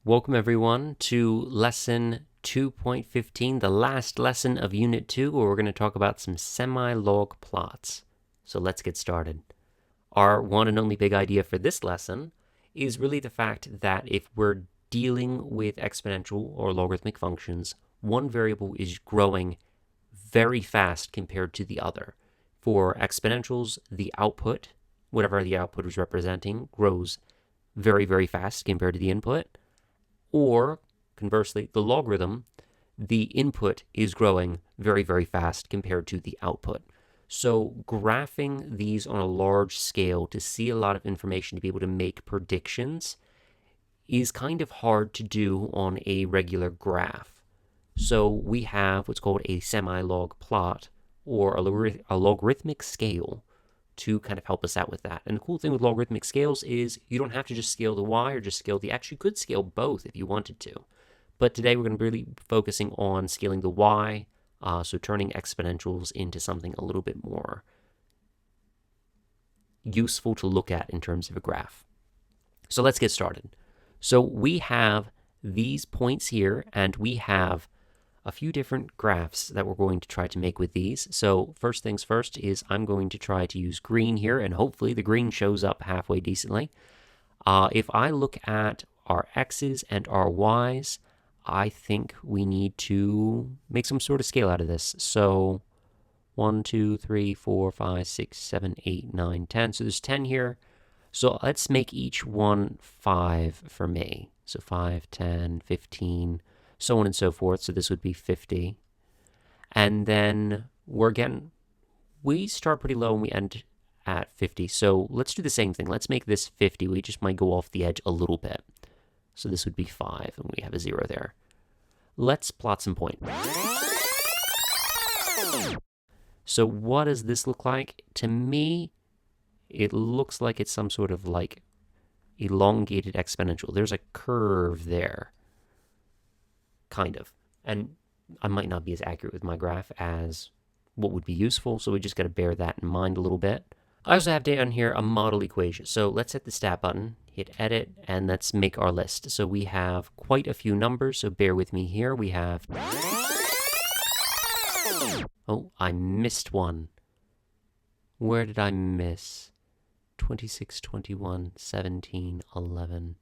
Welcome everyone to lesson 2.15, the last lesson of Unit 2, where we're going to talk about some semi-log plots. So let's get started. Our one and only big idea for this lesson is really the fact that if we're dealing with exponential or logarithmic functions, one variable is growing very fast compared to the other. For exponentials, the output, whatever the output is representing, grows very, very fast compared to the input. Or, conversely, the logarithm, the input is growing very, very fast compared to the output. So graphing these on a large scale to see a lot of information to be able to make predictions is kind of hard to do on a regular graph. So we have what's called a semi-log plot, or a logarithmic scale, to kind of help us out with that. And the cool thing with logarithmic scales is you don't have to just scale the y or just scale the x. You could scale both if you wanted to. But today we're going to really be focusing on scaling the y, so turning exponentials into something a little bit more useful to look at in terms of a graph. So let's get started. So we have these points here, and we have a few different graphs that we're going to try to make with these. So first things first is I'm going to try to use green here, and hopefully the green shows up halfway decently. If I look at our x's and our y's, I think we need to make some sort of scale out of this. So 1, 2, 3, 4, 5, 6, 7, 8, 9, 10. So there's 10 here. So let's make each one 5 for me. So 5, 10, 15, so on and so forth. So this would be 50. And then we start pretty low and we end at 50. So let's do the same thing. Let's make this 50. We just might go off the edge a little bit. So this would be 5, and we have a 0 there. Let's plot some point. So what does this look like? To me, it looks like it's some sort of like elongated exponential. There's a curve there. Kind of. And I might not be as accurate with my graph as what would be useful, so we just got to bear that in mind a little bit. I also have down here a model equation. So let's hit the stat button, hit edit, and let's make our list. So we have quite a few numbers, so bear with me here. We have... Oh, I missed one. Where did I miss? 26, 21, 17, 11.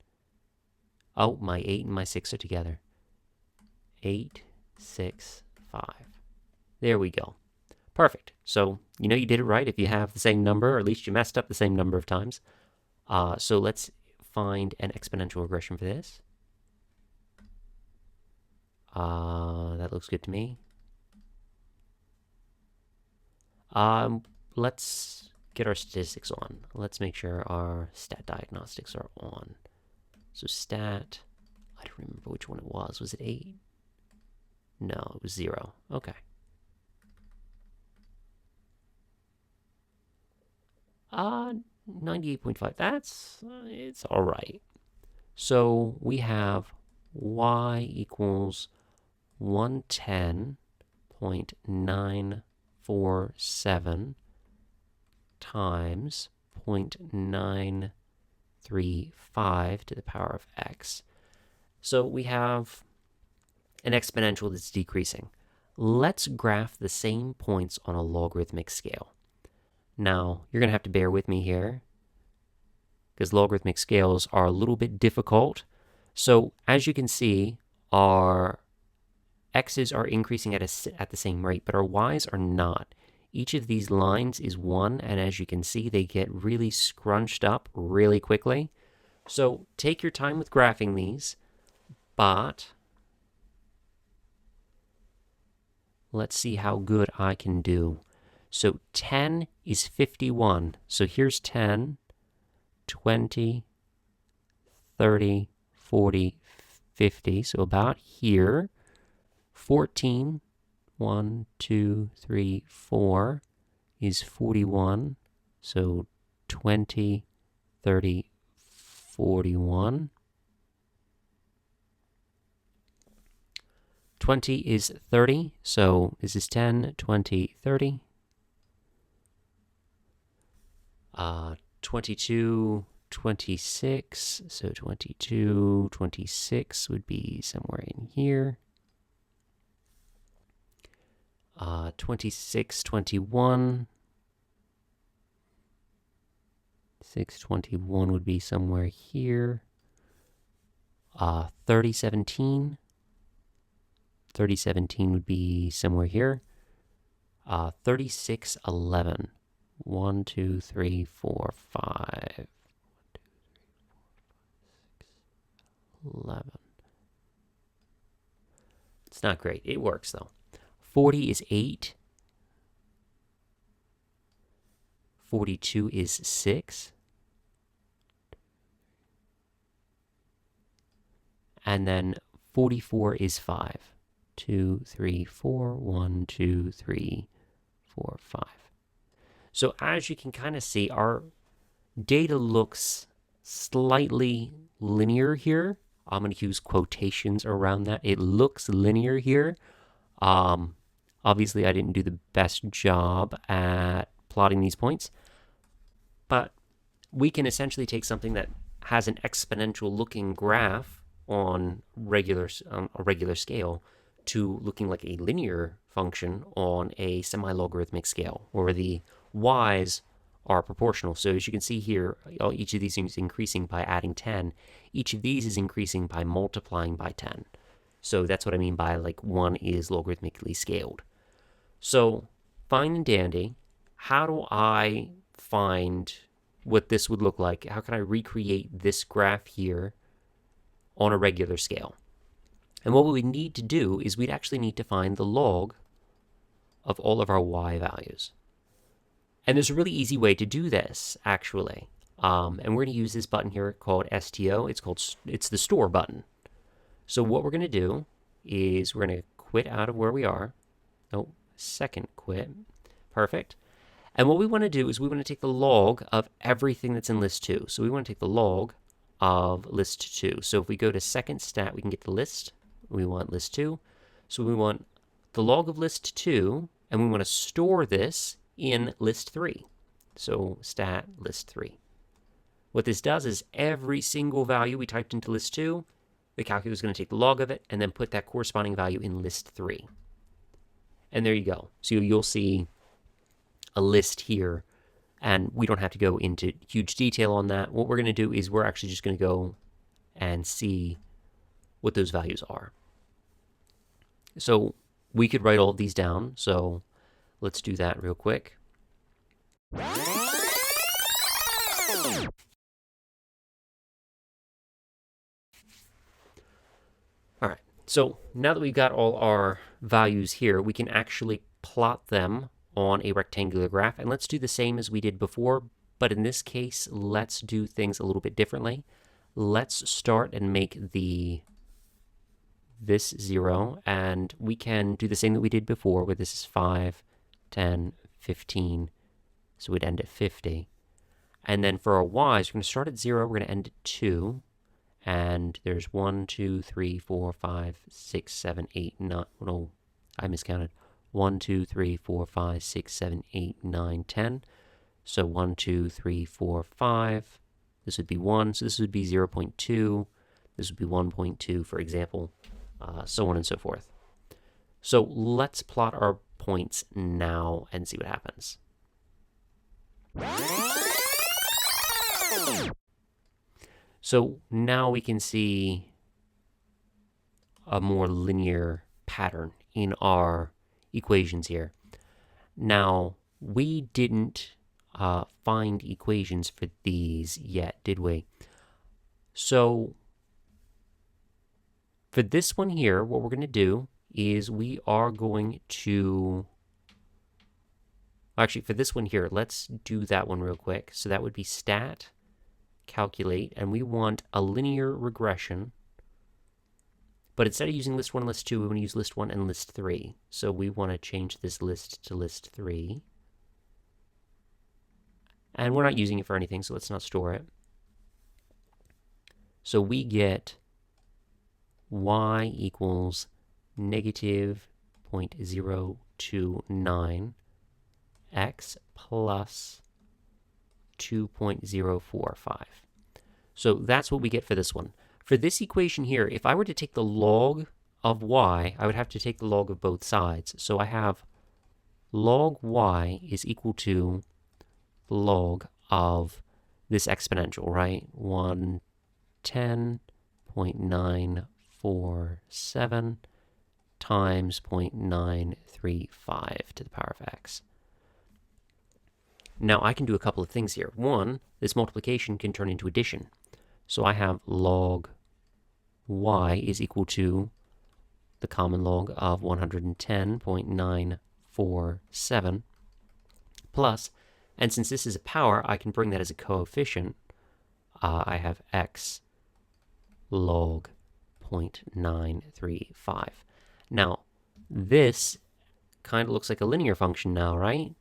Oh, my 8 and my 6 are together. 8, 6, 5. There we go. Perfect. So, you know you did it right if you have the same number, or at least you messed up the same number of times. So let's find an exponential regression for this. That looks good to me. Let's get our statistics on. Let's make sure our stat diagnostics are on. So stat, I don't remember which one it was. Was it 8? No, it was 0. Okay. 98.5. It's all right. So we have y equals 110.947 times 0.935 to the power of x. So we have an exponential that's decreasing. Let's graph the same points on a logarithmic scale. Now, you're going to have to bear with me here, because logarithmic scales are a little bit difficult. So, as you can see, our x's are increasing at the same rate, but our y's are not. Each of these lines is 1, and as you can see, they get really scrunched up really quickly. So, take your time with graphing these, but let's see how good I can do. So 10 is 51. So here's 10, 20, 30, 40, 50. So about here. 14, 1, 2, 3, 4 is 41. So 20, 30, 41. 20 is 30, so this is 10, 20, 30. 22, 26, so 22, 26 would be somewhere in here. 26, 21. 621 would be somewhere here. 3017. 3017 would be somewhere here. 3611. 1, 2, 3, 4, 5. 11. It's not great. It works though. 40 is 8. 42 is 6. And then 44 is 5. 2, 3, 4. 1, 2, 3, 4, 5. So as you can kind of see, our data looks slightly linear here. I'm going to use quotations around that. It looks linear here. Obviously, I didn't do the best job at plotting these points, but we can essentially take something that has an exponential looking graph on a regular scale to looking like a linear function on a semi-logarithmic scale, where the y's are proportional. So as you can see here, each of these is increasing by adding 10. Each of these is increasing by multiplying by 10. So that's what I mean by like one is logarithmically scaled. So fine and dandy. How do I find what this would look like? How can I recreate this graph here on a regular scale? And what we would need to do is we'd actually need to find the log of all of our y values. And there's a really easy way to do this, actually. And we're going to use this button here called STO. It's the store button. So what we're going to do is we're going to quit out of where we are. Oh, second quit. Perfect. And what we want to do is we want to take the log of everything that's in list 2. So we want to take the log of list 2. So if we go to second stat, we can get the list. We want list 2. So we want the log of list 2, and we want to store this in list 3. So stat list 3. What this does is every single value we typed into list 2, the calculator is going to take the log of it and then put that corresponding value in list 3. And there you go. So you'll see a list here, and we don't have to go into huge detail on that. What we're going to do is we're actually just going to go and see what those values are. So we could write all of these down. So let's do that real quick. All right, so now that we've got all our values here, we can actually plot them on a rectangular graph. And let's do the same as we did before, but in this case, let's do things a little bit differently. Let's start and make this 0, and we can do the same that we did before, where this is 5, 10, 15, so we'd end at 50. And then for our y's, we're going to start at 0, we're going to end at 2, and there's 1, 2, 3, 4, 5, 6, 7, 8, 9, no, I miscounted. 1, 2, 3, 4, 5, 6, 7, 8, 9, 10. So 1, 2, 3, 4, 5. This would be 1, so this would be 0.2. This would be 1.2, for example, so on and so forth. So let's plot our points now and see what happens. So now we can see a more linear pattern in our equations here. Now, we didn't find equations for these yet, did we? So for this one here, what we're going to do is we are going to, actually for this one here, let's do that one real quick. So that would be stat, calculate, and we want a linear regression. But instead of using list 1 and list 2, we want to use list 1 and list 3. So we want to change this list to list 3. And we're not using it for anything, so let's not store it. So we get y equals negative 0.029 x plus 2.045. So that's what we get for this one. For this equation here, if I were to take the log of y, I would have to take the log of both sides. So I have log y is equal to the log of this exponential, right? 110.947 times 0.935 to the power of x. Now I can do a couple of things here. One, this multiplication can turn into addition. So I have log y is equal to the common log of 110.947 plus, and since this is a power, I can bring that as a coefficient. I have x log 0.935. Now, this kind of looks like a linear function now, right?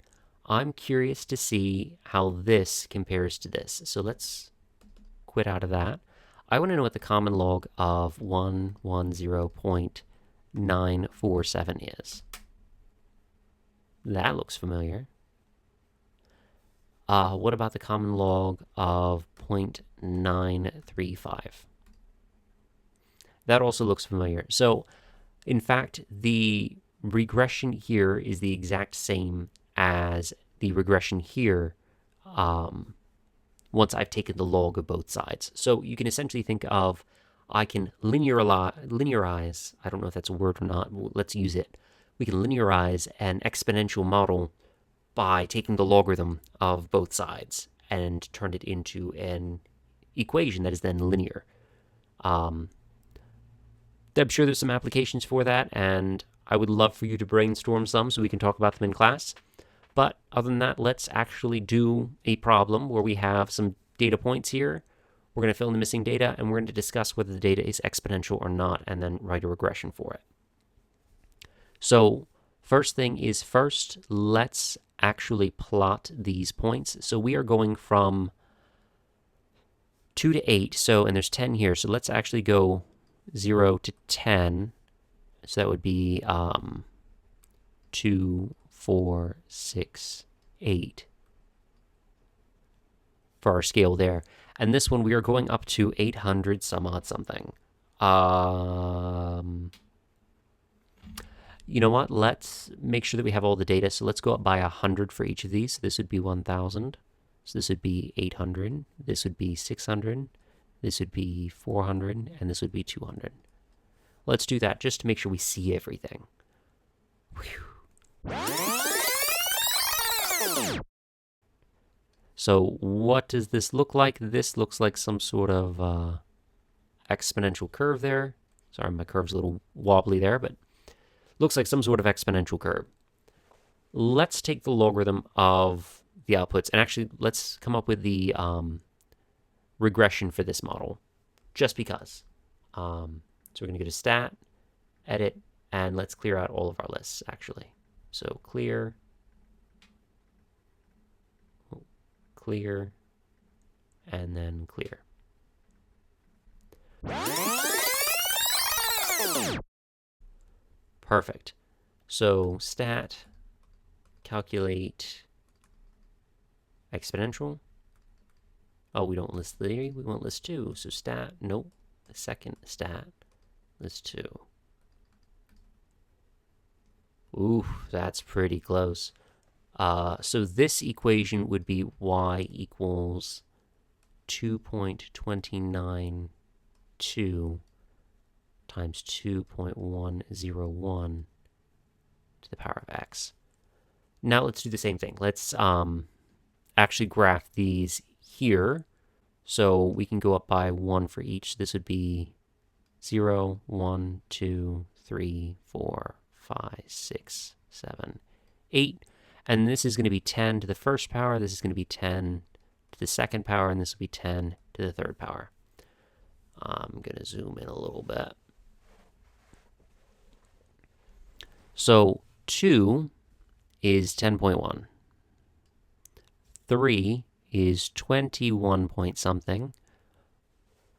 I'm curious to see how this compares to this. So let's quit out of that. I want to know what the common log of 110.947 is. That looks familiar. What about the common log of 0.935? That also looks familiar. So, in fact, the regression here is the exact same as the regression here once I've taken the log of both sides. So you can essentially think of, I can linearize, I don't know if that's a word or not, let's use it. We can linearize an exponential model by taking the logarithm of both sides and turn it into an equation that is then linear. I'm sure there's some applications for that, and I would love for you to brainstorm some so we can talk about them in class. But other than that, let's actually do a problem where we have some data points here. We're going to fill in the missing data, and we're going to discuss whether the data is exponential or not, and then write a regression for it. So first thing is first, let's actually plot these points. So we are going from 2 to 8, and there's 10 here. So let's actually go 0 to 10. So that would be 2, 4, 6, 8 for our scale there. And this one we are going up to 800 some odd something. You know what? Let's make sure that we have all the data. So let's go up by 100 for each of these. So this would be 1,000. So this would be 800. This would be 600. This would be 400. And this would be 200. Let's do that just to make sure we see everything. Whew. So what does this look like? This looks like some sort of exponential curve there. Sorry, my curve's a little wobbly there, but looks like some sort of exponential curve. Let's take the logarithm of the outputs, and actually let's come up with the regression for this model, just because. So we're going to go to Stat, Edit, and let's clear out all of our lists, actually. So clear, and then clear. Perfect. So stat, calculate exponential. Oh, we don't list 3, we want list 2. So stat, nope. The second stat, list 2. Ooh, that's pretty close. So this equation would be y equals 2.292 times 2.101 to the power of x. Now let's do the same thing. Let's actually graph these here. So we can go up by 1 for each. This would be 0, 1, 2, 3, 4, 5, 6, 7, 8. And this is going to be 10 to the first power. This is going to be 10 to the second power. And this will be 10 to the third power. I'm going to zoom in a little bit. So 2 is 10.1. 3 is 21 point something.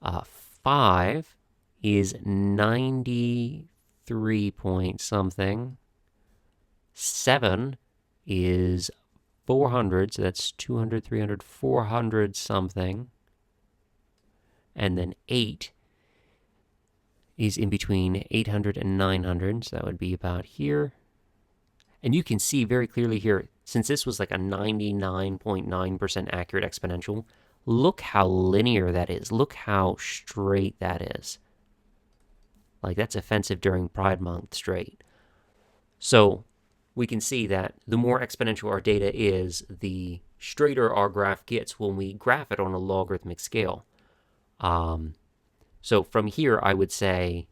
5 is 93 point something. 7 is 400, so that's 200, 300, 400 something. and then 8 is in between 800 and 900, so that would be about here. And you can see very clearly here, since this was like a 99.9% accurate exponential, look how linear that is. Look how straight that is. Like, that's offensive during Pride Month straight. So we can see that the more exponential our data is, the straighter our graph gets when we graph it on a logarithmic scale. So from here, I would say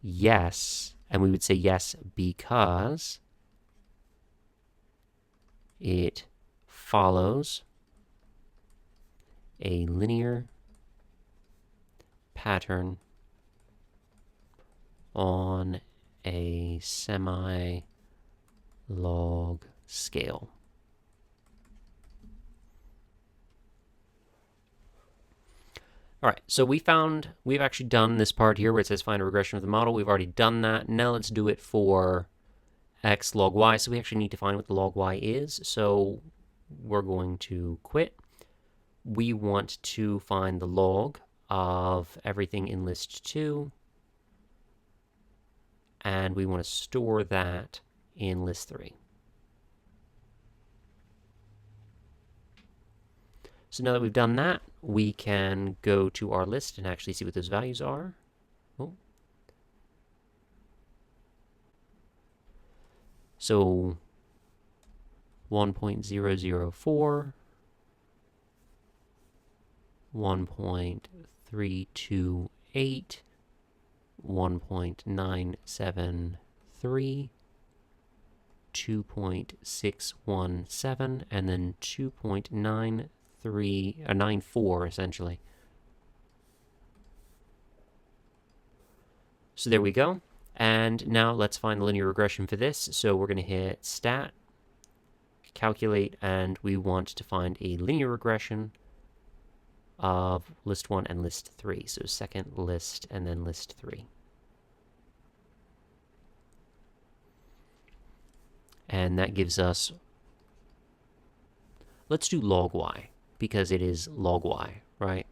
yes, and we would say yes because it follows a linear pattern on a semi-log scale. All right, so we've actually done this part here where it says find a regression of the model. We've already done that. Now let's do it for x log y. So we actually need to find what the log y is. So we're going to quit. We want to find the log of everything in list 2. And we want to store that in list 3. So now that we've done that, we can go to our list and actually see what those values are. Oh. So 1.004, 1.328, 1.973, 2.617, and then 2.94 essentially. So there we go. And now let's find the linear regression for this. So we're going to hit stat, calculate, and we want to find a linear regression of list 1 and list 3. So second list and then list 3. And that gives us, let's do log y, because it is log y, right?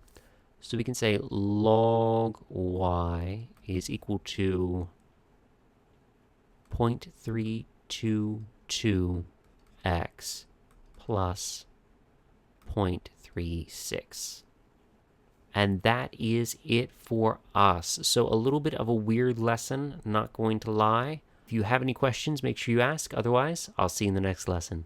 So we can say log y is equal to 0.322x plus 0.36. And that is it for us. So a little bit of a weird lesson, not going to lie. If you have any questions, make sure you ask. Otherwise, I'll see you in the next lesson.